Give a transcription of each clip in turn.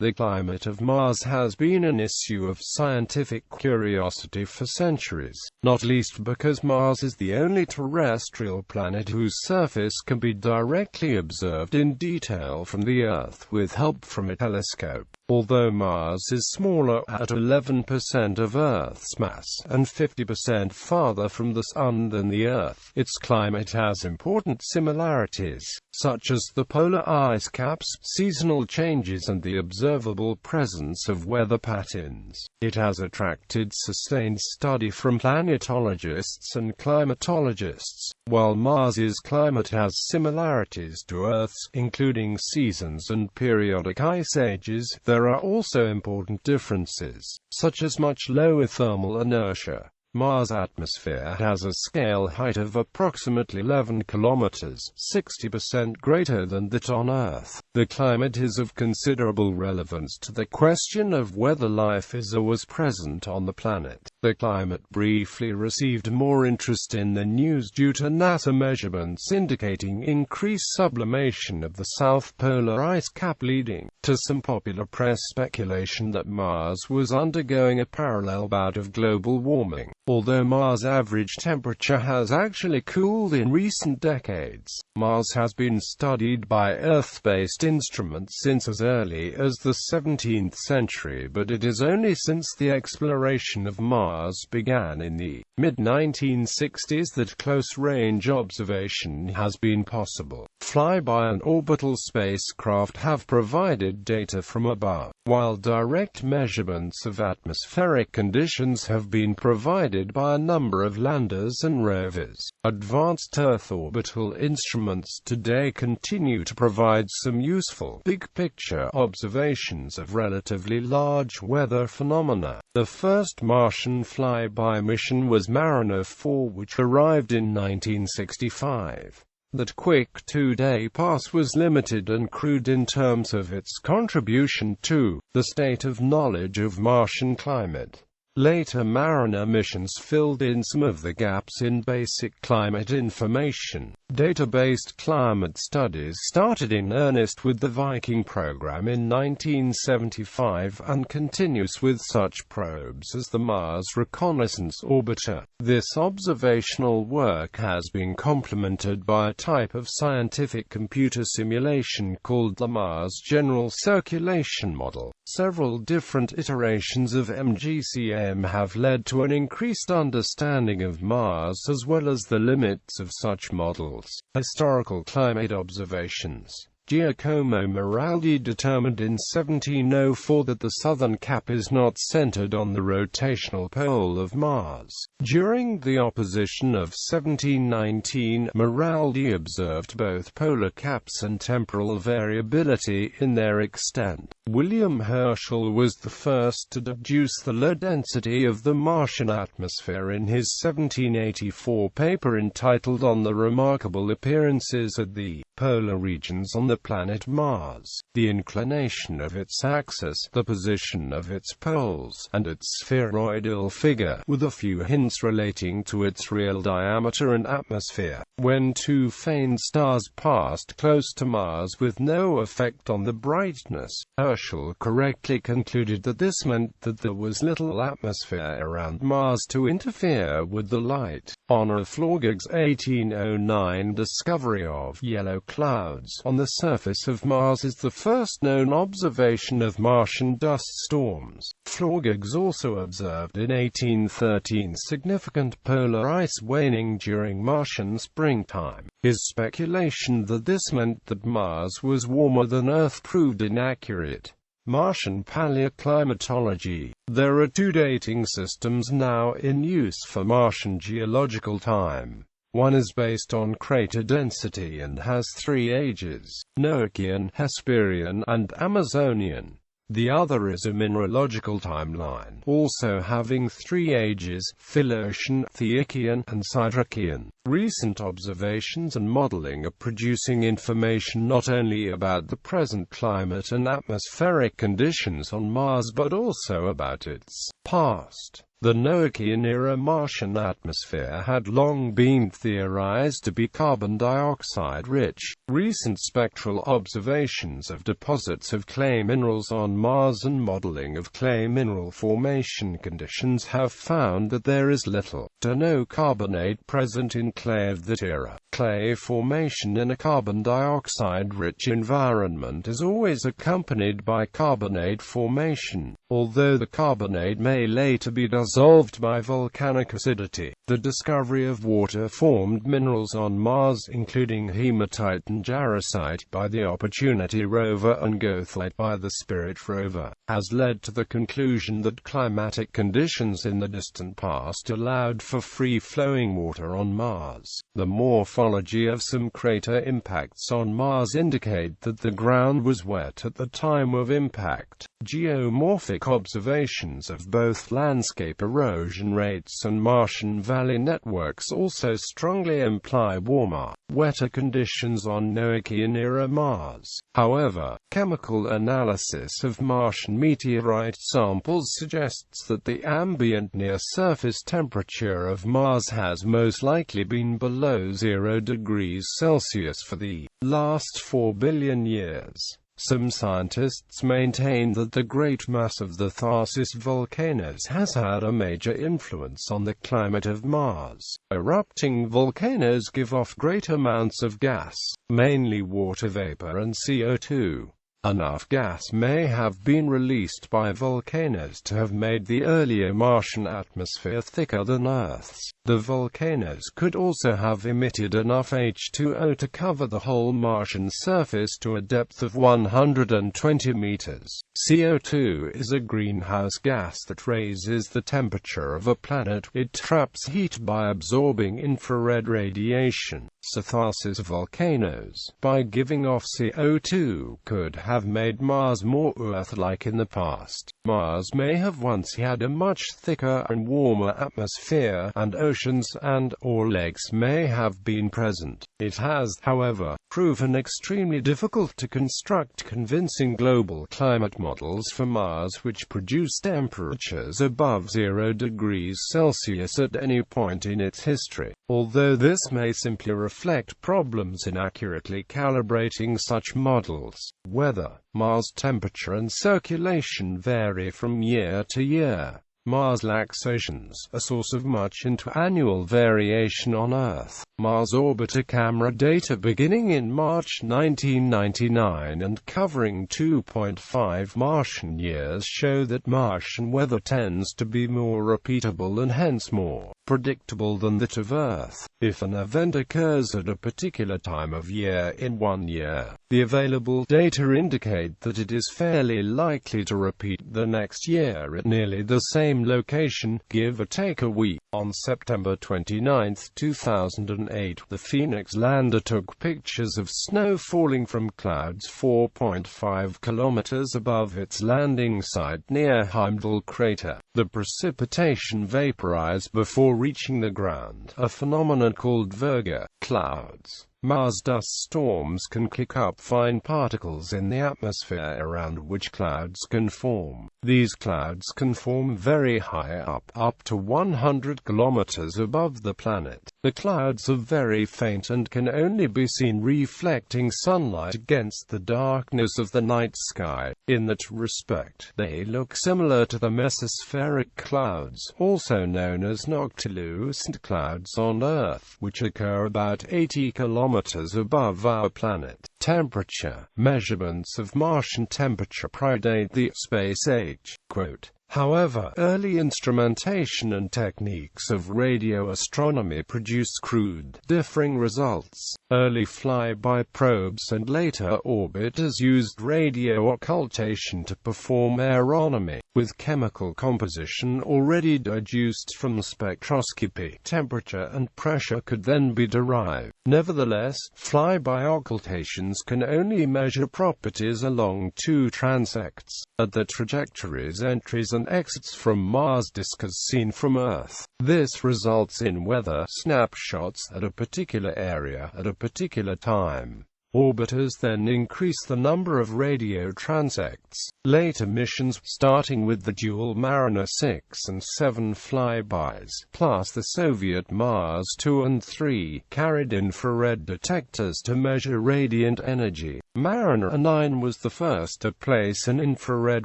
The climate of Mars has been an issue of scientific curiosity for centuries, not least because Mars is the only terrestrial planet whose surface can be directly observed in detail from the Earth with help from a telescope. Although Mars is smaller at 11% of Earth's mass and 50% farther from the Sun than the Earth, its climate has important similarities, such as the polar ice caps, seasonal changes and the observable presence of weather patterns. It has attracted sustained study from planetologists and climatologists. While Mars's climate has similarities to Earth's, including seasons and periodic ice ages, there are also important differences, such as much lower thermal inertia. Mars' atmosphere has a scale height of approximately 11 kilometers, 60% greater than that on Earth. The climate is of considerable relevance to the question of whether life is or was present on the planet. The climate briefly received more interest in the news due to NASA measurements indicating increased sublimation of the south polar ice cap, leading to some popular press speculation that Mars was undergoing a parallel bout of global warming. Although Mars' average temperature has actually cooled in recent decades, Mars has been studied by Earth-based instruments since as early as the 17th century, but it is only since the exploration of Mars began in the mid-1960s that close-range observation has been possible. Flyby and orbital spacecraft have provided data from above, while direct measurements of atmospheric conditions have been provided by a number of landers and rovers. Advanced Earth orbital instruments today continue to provide some useful big-picture observations of relatively large weather phenomena. The first Martian flyby mission was Mariner 4, which arrived in 1965. That quick two-day pass was limited and crude in terms of its contribution to the state of knowledge of Martian climate. Later Mariner missions filled in some of the gaps in basic climate information. Data-based climate studies started in earnest with the Viking program in 1975 and continues with such probes as the Mars Reconnaissance Orbiter. This observational work has been complemented by a type of scientific computer simulation called the Mars General Circulation Model. Several different iterations of MGCM have led to an increased understanding of Mars as well as the limits of such models. Historical climate observations. Giacomo Maraldi determined in 1704 that the southern cap is not centered on the rotational pole of Mars. During the opposition of 1719, Maraldi observed both polar caps and temporal variability in their extent. William Herschel was the first to deduce the low density of the Martian atmosphere in his 1784 paper entitled On the Remarkable Appearances at the Polar Regions on the planet Mars, the inclination of its axis, the position of its poles, and its spheroidal figure, with a few hints relating to its real diameter and atmosphere. When two faint stars passed close to Mars with no effect on the brightness, Herschel correctly concluded that this meant that there was little atmosphere around Mars to interfere with the light. Honor Florgag's 1809 discovery of yellow clouds on the surface of Mars is the first known observation of Martian dust storms. Florgag's also observed in 1813 significant polar ice waning during Martian springtime. His speculation that this meant that Mars was warmer than Earth proved inaccurate. Martian paleoclimatology. There are two dating systems now in use for Martian geological time. One is based on crater density and has three ages: Noachian, Hesperian, and Amazonian. The other is a mineralogical timeline, also having three ages: Philocian, Theochian, and Siderichian. Recent observations and modeling are producing information not only about the present climate and atmospheric conditions on Mars but also about its past. The Noachian-era Martian atmosphere had long been theorized to be carbon dioxide-rich. Recent spectral observations of deposits of clay minerals on Mars and modeling of clay mineral formation conditions have found that there is little to no carbonate present in clay of that era. Clay formation in a carbon dioxide-rich environment is always accompanied by carbonate formation, although the carbonate may later be dissolved by volcanic acidity. The discovery of water-formed minerals on Mars, including hematite and jarosite by the Opportunity rover and goethite by the Spirit rover, has led to the conclusion that climatic conditions in the distant past allowed for free-flowing water on Mars. The morphology of some crater impacts on Mars indicate that the ground was wet at the time of impact. Geomorphic observations of both landscape erosion rates and Martian valley networks also strongly imply warmer, wetter conditions on Noachian-era Mars. However, chemical analysis of Martian meteorite samples suggests that the ambient near-surface temperature of Mars has most likely been below 0 degrees Celsius for the last 4 billion years. Some scientists maintain that the great mass of the Tharsis volcanoes has had a major influence on the climate of Mars. Erupting volcanoes give off great amounts of gas, mainly water vapor and CO2. Enough gas may have been released by volcanoes to have made the earlier Martian atmosphere thicker than Earth's. The volcanoes could also have emitted enough H2O to cover the whole Martian surface to a depth of 120 meters. CO2 is a greenhouse gas that raises the temperature of a planet. It traps heat by absorbing infrared radiation. So Tharsis volcanoes, by giving off CO2, could have made Mars more Earth-like in the past. Mars may have once had a much thicker and warmer atmosphere, and oceans and/or lakes may have been present. It has, however, proven extremely difficult to construct convincing global climate models for Mars which produce temperatures above 0 degrees Celsius at any point in its history. Although this may simply reflect problems in accurately calibrating such models, weather, Mars temperature and circulation vary from year to year. Mars lacks oceans, a source of much interannual variation on Earth. Mars orbiter camera data beginning in March 1999 and covering 2.5 Martian years show that Martian weather tends to be more repeatable and hence more predictable than that of Earth. If an event occurs at a particular time of year in 1 year, the available data indicate that it is fairly likely to repeat the next year at nearly the same location, give or take a week. On September 29, 2008, the Phoenix lander took pictures of snow falling from clouds 4.5 kilometers above its landing site near Heimdall crater. The precipitation vaporized before reaching the ground, a phenomenon called Virga clouds. Mars dust storms can kick up fine particles in the atmosphere around which clouds can form. These clouds can form very high up to 100 kilometers above the planet. The clouds are very faint and can only be seen reflecting sunlight against the darkness of the night sky. In that respect, they look similar to the mesospheric clouds, also known as noctilucent clouds on Earth, which occur about 80 kilometers above our planet. Temperature measurements of Martian temperature predate the space age. Quote, however, early instrumentation and techniques of radio astronomy produced crude, differing results. Early flyby probes and later orbiters used radio occultation to perform aeronomy, with chemical composition already deduced from spectroscopy. Temperature and pressure could then be derived. Nevertheless, flyby occultations can only measure properties along two transects, at the trajectories entries and exits from Mars disk as seen from Earth. This results in weather snapshots at a particular area at a particular time. Orbiters then increase the number of radio transects. Later missions, starting with the dual Mariner 6 and 7 flybys, plus the Soviet Mars 2 and 3, carried infrared detectors to measure radiant energy. Mariner 9 was the first to place an infrared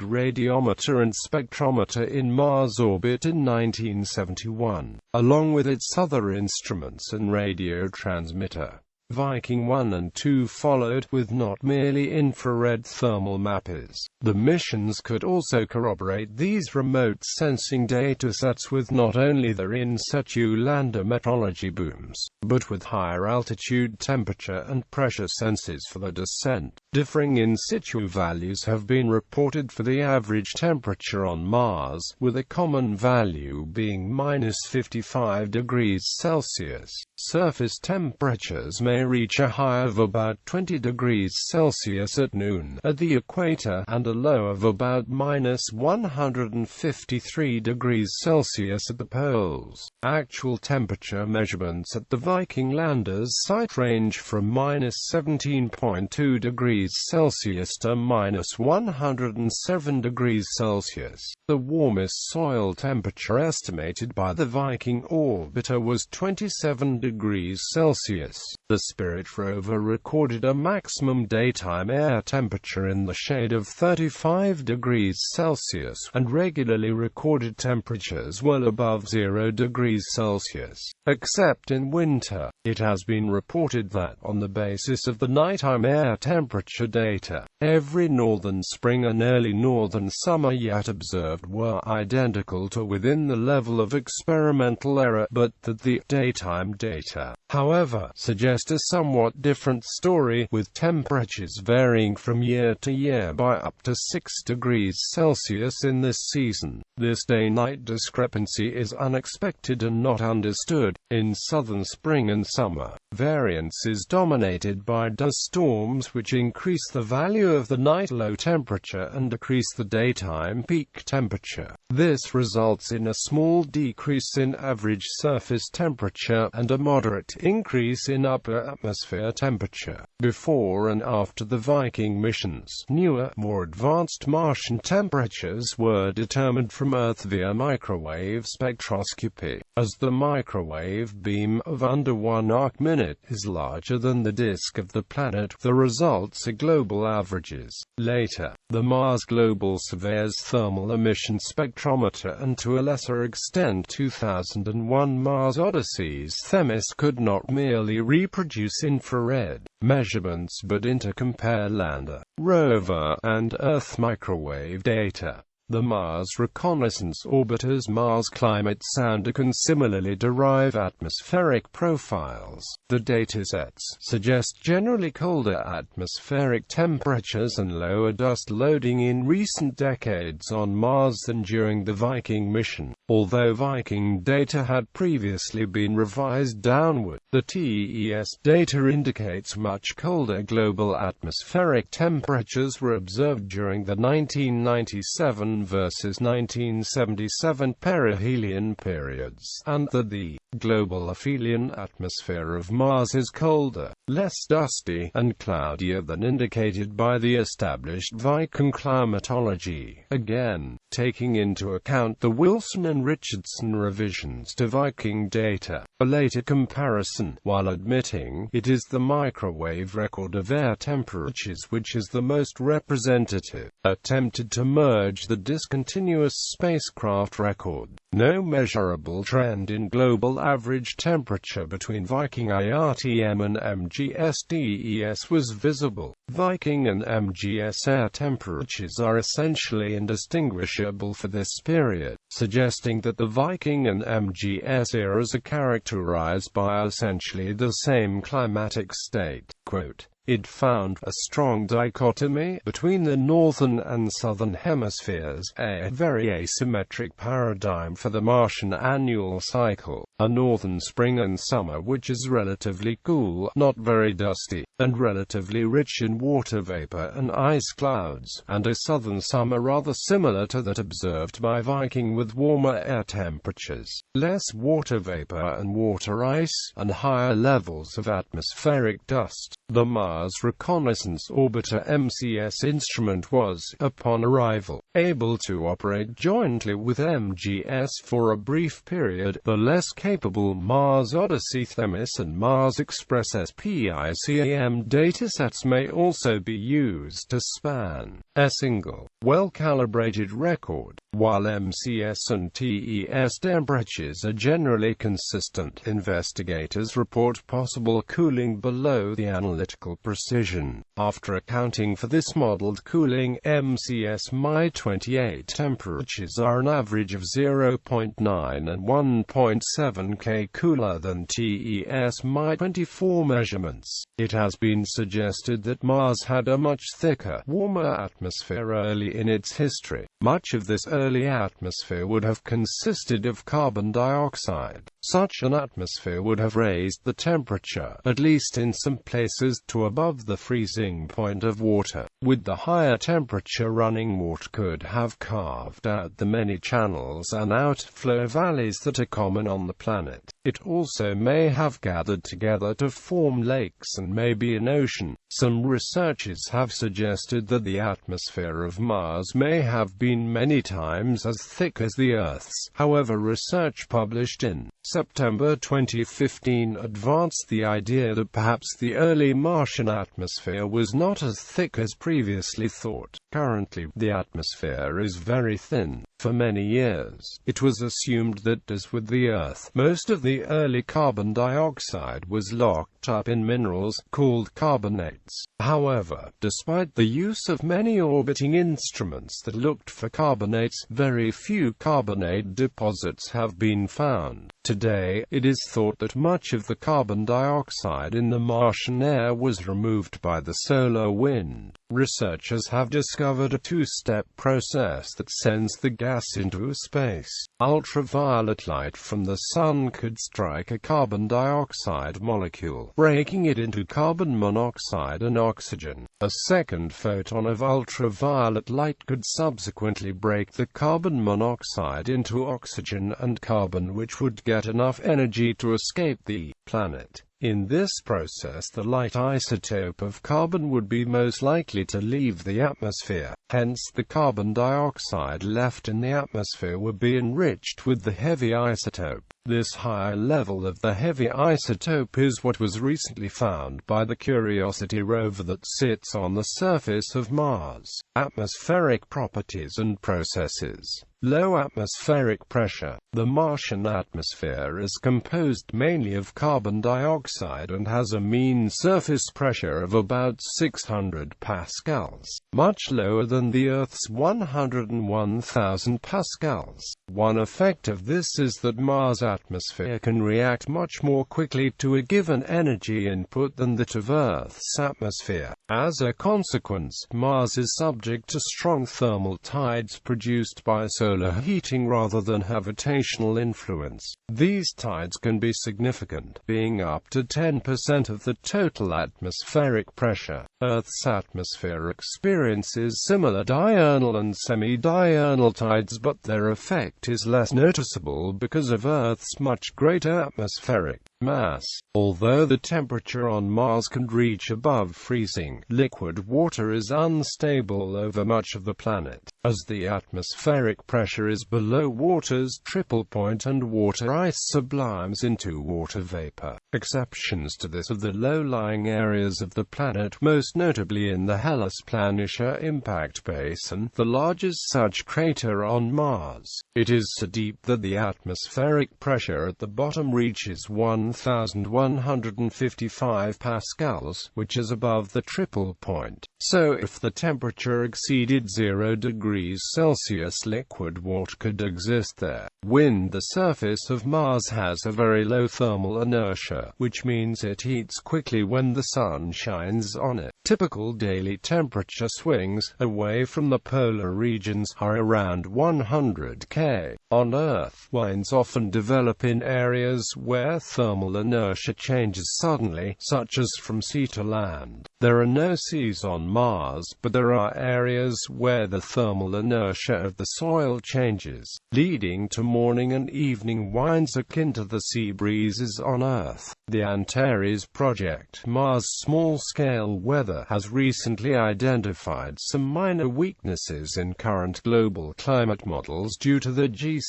radiometer and spectrometer in Mars orbit in 1971, along with its other instruments and radio transmitter. Viking 1 and 2 followed, with not merely infrared thermal mappers. The missions could also corroborate these remote sensing datasets with not only their in-situ lander metrology booms, but with higher altitude temperature and pressure sensors for the descent. Differing in-situ values have been reported for the average temperature on Mars, with a common value being -55 degrees Celsius. Surface temperatures may reach a high of about 20 degrees Celsius at noon at the equator, and a low of about -153 degrees Celsius at the poles. Actual temperature measurements at the Viking lander's site range from -17.2 degrees Celsius to -107 degrees Celsius. The warmest soil temperature estimated by the Viking orbiter was 27 degrees Celsius. The Spirit rover recorded a maximum daytime air temperature in the shade of 35 degrees Celsius, and regularly recorded temperatures well above 0 degrees Celsius. Except in winter, it has been reported that, on the basis of the nighttime air temperature data, every northern spring and early northern summer yet observed were identical to within the level of experimental error, but that the daytime data, however, suggest a somewhat different story, with temperatures varying from year to year by up to 6 degrees Celsius in this season. This day-night discrepancy is unexpected and not understood. In southern spring and summer, variance is dominated by dust storms, which increase the value of the night low temperature and decrease the daytime peak temperature. This results in a small decrease in average surface temperature and a moderate increase in upper atmosphere temperature. Before and after the Viking missions, newer, more advanced Martian temperatures were determined from Earth via microwave spectroscopy. As the microwave beam of under 1 arc-minute is larger than the disk of the planet, the results are global averages. Later, the Mars Global Surveyor's Thermal Emission Spectrometer and, to a lesser extent, 2001 Mars Odyssey's Themis could not merely reproduce infrared measurements but intercompare lander, rover, and Earth microwave data. The Mars Reconnaissance Orbiter's Mars Climate Sounder can similarly derive atmospheric profiles. The datasets suggest generally colder atmospheric temperatures and lower dust loading in recent decades on Mars than during the Viking mission. Although Viking data had previously been revised downward, the TES data indicates much colder global atmospheric temperatures were observed during the 1997 versus 1977 perihelion periods, and that the global aphelion atmosphere of Mars is colder, less dusty, and cloudier than indicated by the established Viking climatology. Again, taking into account the Wilson and Richardson revisions to Viking data, a later comparison, while admitting it is the microwave record of air temperatures which is the most representative, attempted to merge the discontinuous spacecraft record. No measurable trend in global average temperature between Viking IRTM and MGS-TES was visible. Viking and MGS air temperatures are essentially indistinguishable for this period, suggesting that the Viking and MGS eras are characterized by essentially the same climatic state. Quote, "It found a strong dichotomy between the northern and southern hemispheres, a very asymmetric paradigm for the Martian annual cycle, a northern spring and summer which is relatively cool, not very dusty, and relatively rich in water vapor and ice clouds, and a southern summer rather similar to that observed by Viking with warmer air temperatures, less water vapor and water ice, and higher levels of atmospheric dust." The Mars Mars Reconnaissance Orbiter (MCS) instrument was, upon arrival, able to operate jointly with MGS for a brief period. The less capable Mars Odyssey Themis and Mars Express SPICAM datasets may also be used to span a single, well-calibrated record. While MCS and TES temperatures are generally consistent, investigators report possible cooling below the analytical precision. After accounting for this modeled cooling, MCS Mi-28 temperatures are an average of 0.9 and 1.7 K cooler than TES Mi-24 measurements. It has been suggested that Mars had a much thicker, warmer atmosphere early in its history. Much of this early atmosphere would have consisted of carbon dioxide. Such an atmosphere would have raised the temperature, at least in some places, to above the freezing point of water. With the higher temperature, running water could have carved out the many channels and outflow valleys that are common on the planet. It also may have gathered together to form lakes and maybe an ocean. Some researchers have suggested that the atmosphere of Mars may have been many times as thick as the Earth's. However, research published in September 2015 advanced the idea that perhaps the early Martian atmosphere was not as thick as previously thought. Currently, the atmosphere is very thin. For many years, it was assumed that, as with the Earth, most of the early carbon dioxide was locked up in minerals called carbonates. However, despite the use of many orbiting instruments that looked for carbonates, very few carbonate deposits have been found. Today, it is thought that much of the carbon dioxide in the Martian air was removed by the solar wind. Researchers have discovered a two-step process that sends the gas into space. Ultraviolet light from the sun could strike a carbon dioxide molecule, breaking it into carbon monoxide and oxygen. A second photon of ultraviolet light could subsequently break the carbon monoxide into oxygen and carbon, which would get enough energy to escape the planet. In this process, the light isotope of carbon would be most likely to leave the atmosphere. Hence, the carbon dioxide left in the atmosphere would be enriched with the heavy isotope. This higher level of the heavy isotope is what was recently found by the Curiosity rover that sits on the surface of Mars. Atmospheric properties and processes. Low atmospheric pressure. The Martian atmosphere is composed mainly of carbon dioxide and has a mean surface pressure of about 600 pascals, much lower than the Earth's 101,000 pascals. One effect of this is that Mars' atmosphere can react much more quickly to a given energy input than that of Earth's atmosphere. As a consequence, Mars is subject to strong thermal tides produced by solar heating rather than gravitational influence. These tides can be significant, being up to 10% of the total atmospheric pressure. Earth's atmosphere experiences similar diurnal and semi-diurnal tides, but their effect is less noticeable because of Earth's much greater atmospheric mass. Although the temperature on Mars can reach above freezing, liquid water is unstable over much of the planet. As the atmospheric pressure is below water's triple point and water ice sublimes into water vapor. Exceptions to this are the low-lying areas of the planet, most notably in the Hellas Planitia impact basin, the largest such crater on Mars. It is so deep that the atmospheric pressure at the bottom reaches 1,155 pascals, which is above the triple point. So if the temperature exceeded 0 degrees Celsius, liquid water could exist there. Wind. The surface of Mars has a very low thermal inertia, which means it heats quickly when the sun shines on it. Typical daily temperature swings away from the polar regions are around 100 K. On Earth, winds often develop in areas where thermal inertia changes suddenly, such as from sea to land. There are no seas on Mars, but there are areas where the thermal inertia of the soil changes, leading to morning and evening winds akin to the sea breezes on Earth. The Antares Project, Mars Small-Scale Weather, has recently identified some minor weaknesses in current global climate models due to the GCM's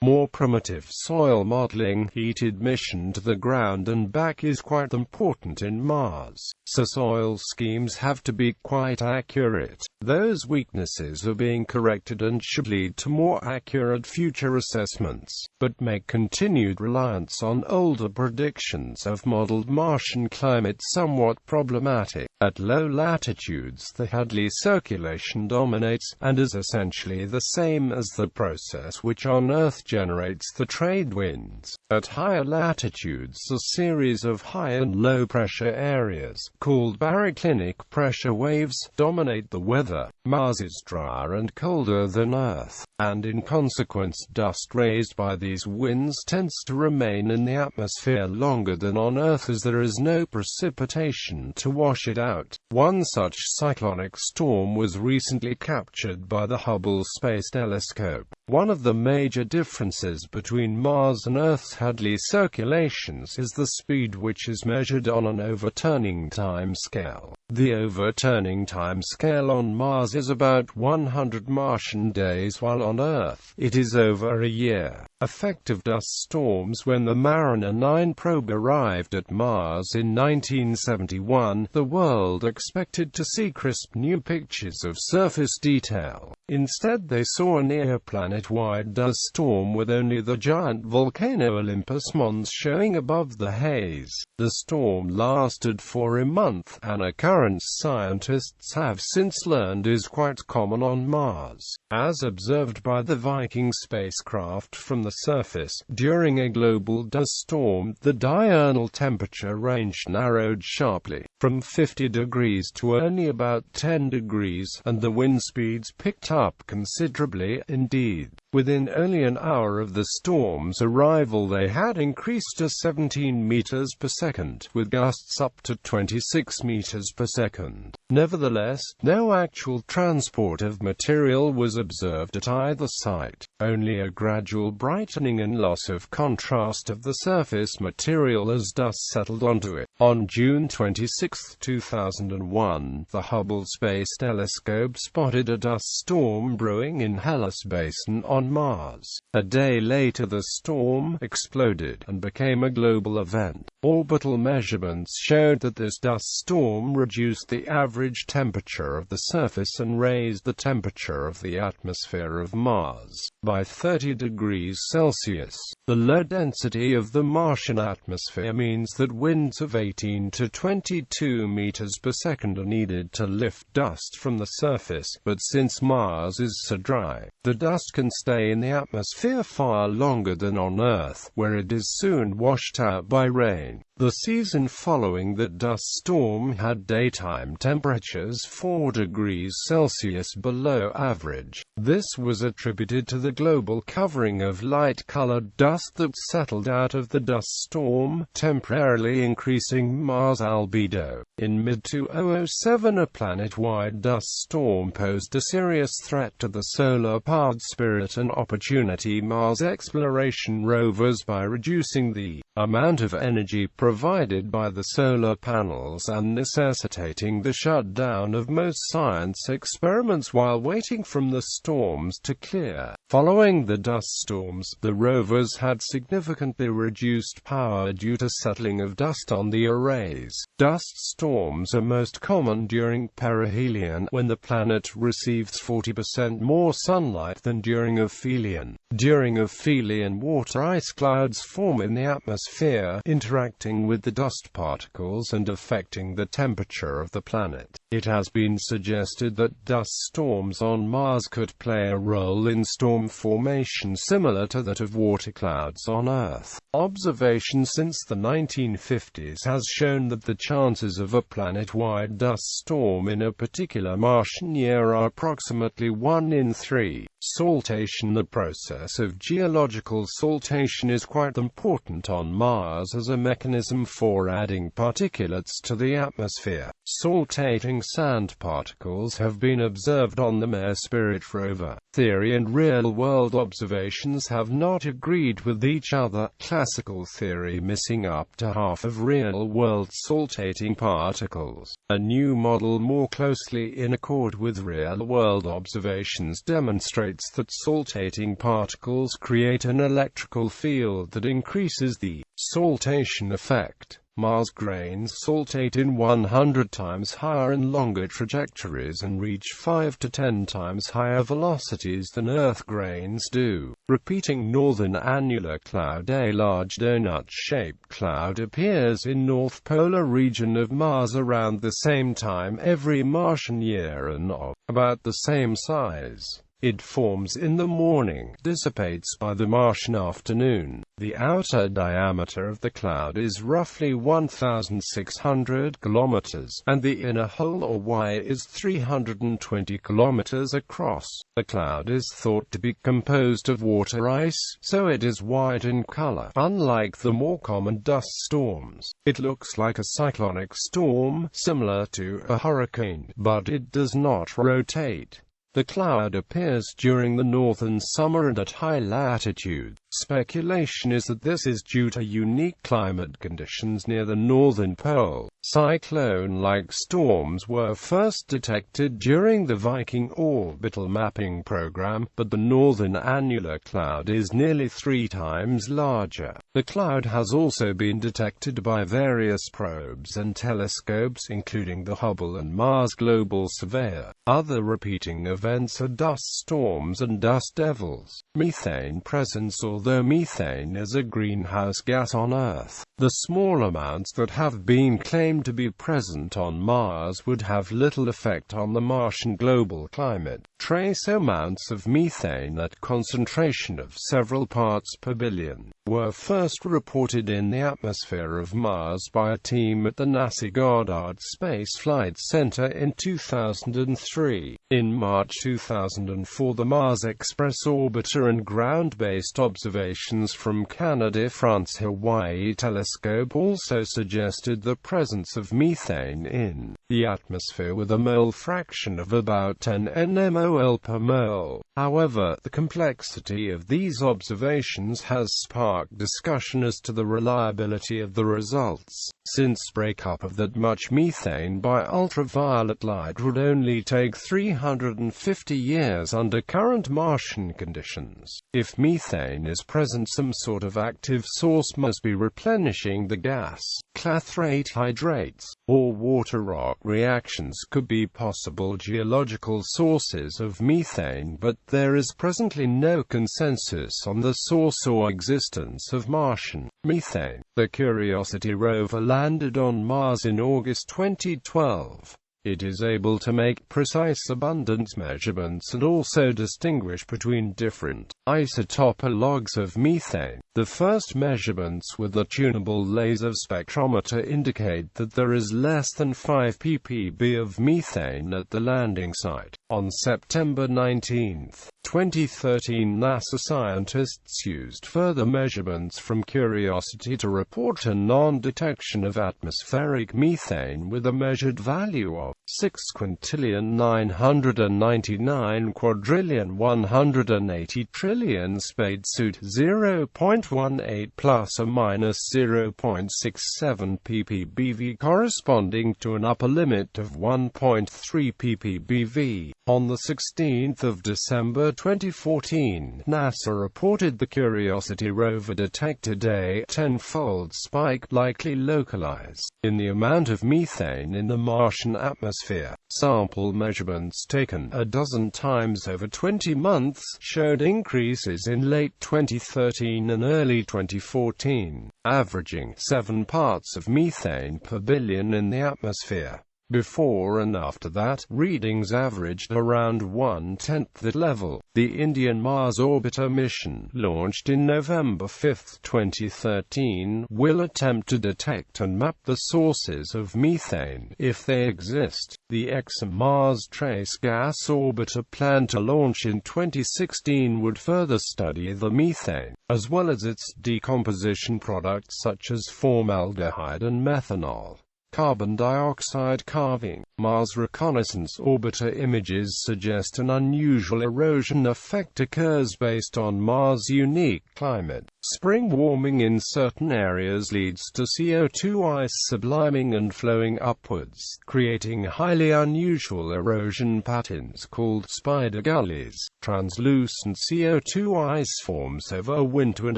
more primitive soil modeling. Heated mission to the ground and back is quite important in Mars, so soil schemes have to be quite accurate. Those weaknesses are being corrected and should lead to more accurate future assessments, but make continued reliance on older predictions of modeled Martian climate somewhat problematic. At low latitudes, the Hadley circulation dominates, and is essentially the same as the process which on Earth generates the trade winds. At higher latitudes, a series of high and low pressure areas, called baroclinic pressure waves, dominate the weather. Mars is drier and colder than Earth, and in consequence dust raised by these winds tends to remain in the atmosphere longer than on Earth, as there is no precipitation to wash it out. One such cyclonic storm was recently captured by the Hubble Space Telescope. One of the major differences between Mars and Earth's Hadley circulations is the speed, which is measured on an overturning time scale. The overturning time scale on Mars is about 100 Martian days, while on Earth it is over a year. Effective dust storms. When the Mariner 9 probe arrived at Mars in 1971, the world expected to see crisp new pictures of surface detail. Instead, they saw a near-planet-wide dust storm with only the giant volcano Olympus Mons showing above the haze. The storm lasted for a month, an occurrence scientists have since learned is quite common on Mars. As observed by the Viking spacecraft from the surface, during a global dust storm, the diurnal temperature range narrowed sharply, from 50 degrees to only about 10 degrees, and the wind speeds picked up considerably. Indeed, within only an hour of the storm's arrival they had increased to 17 meters per second, with gusts up to 26 meters per second. Nevertheless, no actual transport of material was observed at either site, only a gradual brightening and loss of contrast of the surface material as dust settled onto it. On June 26, 2001, the Hubble Space Telescope spotted a dust storm brewing in Hellas Basin on Mars. A day later, the storm exploded and became a global event. Orbital measurements showed that this dust storm reduced the average temperature of the surface and raised the temperature of the atmosphere of Mars by 30 degrees Celsius. The low density of the Martian atmosphere means that winds of 18 to 22 meters per second are needed to lift dust from the surface, but since Mars is so dry, the dust can stay in the atmosphere far longer than on Earth, where it is soon washed out by rain. The season following that dust storm had daytime temperatures 4 degrees Celsius below average. This was attributed to the global covering of light-colored dust that settled out of the dust storm, temporarily increasing Mars' albedo. In mid-2007, a planet-wide dust storm posed a serious threat to the solar-powered Spirit and Opportunity Mars exploration rovers by reducing the amount of energy provided by the solar panels and necessitating the shutdown of most science experiments while waiting for the storms to clear. Following the dust storms, the rovers had significantly reduced power due to settling of dust on the arrays. Dust storms are most common during perihelion, when the planet receives 40% more sunlight than during aphelion. During aphelion, water ice clouds form in the atmosphere, interacting interacting with the dust particles and affecting the temperature of the planet. It has been suggested that dust storms on Mars could play a role in storm formation similar to that of water clouds on Earth. Observation since the 1950s has shown that the chances of a planet-wide dust storm in a particular Martian year are approximately 1 in 3. Saltation. The process of geological saltation is quite important on Mars as a mechanism for adding particulates to the atmosphere. Saltating sand particles have been observed on the Mare Spirit rover. Theory and real-world observations have not agreed with each other. Classical theory missing up to half of real-world saltating particles. A new model more closely in accord with real-world observations demonstrates that saltating particles create an electrical field that increases the saltation effect. Mars grains saltate in 100 times higher and longer trajectories and reach 5 to 10 times higher velocities than Earth grains do. Repeating northern annular cloud. A large donut-shaped cloud appears in North Polar region of Mars around the same time every Martian year and of about the same size. It forms in the morning, dissipates by the Martian afternoon. The outer diameter of the cloud is roughly 1,600 kilometers, and the inner hole or wire is 320 kilometers across. The cloud is thought to be composed of water ice, so it is white in color. Unlike the more common dust storms, it looks like a cyclonic storm, similar to a hurricane, but it does not rotate. The cloud appears during the northern summer and at high latitude. Speculation is that this is due to unique climate conditions near the northern pole. Cyclone-like storms were first detected during the Viking orbital mapping program, but the northern annular cloud is nearly 3 times larger. The cloud has also been detected by various probes and telescopes, including the Hubble and Mars Global Surveyor. Other repeating events are dust storms and dust devils. Methane presence. Although methane is a greenhouse gas on Earth, the small amounts that have been claimed to be present on Mars would have little effect on the Martian global climate. Trace amounts of methane at concentration of several parts per billion were first reported in the atmosphere of Mars by a team at the NASA Goddard Space Flight Center in 2003. In March 2004, the Mars Express orbiter and ground-based observations from Canada, France, Hawaii telescope also suggested the presence of methane in the atmosphere with a mole fraction of about 10 nmol per mole. However, the complexity of these observations has sparked discussion as to the reliability of the results. Since breakup of that much methane by ultraviolet light would only take 350 years under current Martian conditions. If methane is present, some sort of active source must be replenishing the gas. Clathrate hydrates, or water rock reactions could be possible geological sources of methane, but there is presently no consensus on the source or existence of Martian methane. The Curiosity rover landed on Mars in August 2012. It is able to make precise abundance measurements and also distinguish between different isotopologues of methane. The first measurements with the tunable laser spectrometer indicate that there is less than 5 ppb of methane at the landing site. On September 19, 2013, NASA scientists used further measurements from Curiosity to report a non-detection of atmospheric methane with a measured value of 6,999,180,000,000 spadesuit 0.18 plus or minus 0.67 ppbv, corresponding to an upper limit of 1.3 ppbv. On the 16th of December 2014, NASA reported the Curiosity rover detected a 10-fold spike, likely localized, in the amount of methane in the Martian atmosphere. Sample measurements taken a dozen times over 20 months showed increases in late 2013 and early 2014. averaging 7 parts of methane per billion in the atmosphere. Before and after that, readings averaged around 1/10 that level. The Indian Mars Orbiter mission, launched in November 5, 2013, will attempt to detect and map the sources of methane, if they exist. The ExoMars Trace Gas Orbiter, planned to launch in 2016, would further study the methane, as well as its decomposition products such as formaldehyde and methanol. Carbon dioxide calving. Mars Reconnaissance Orbiter images suggest an unusual erosion effect occurs based on Mars' unique climate. Spring warming in certain areas leads to CO2 ice subliming and flowing upwards, creating highly unusual erosion patterns called spider gullies. Translucent CO2 ice forms over winter, and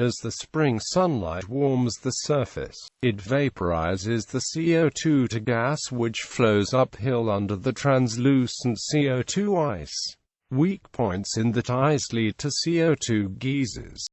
as the spring sunlight warms the surface, it vaporizes the CO2 to gas, which flows uphill under the translucent CO2 ice. Weak points in that ice lead to CO2 geysers.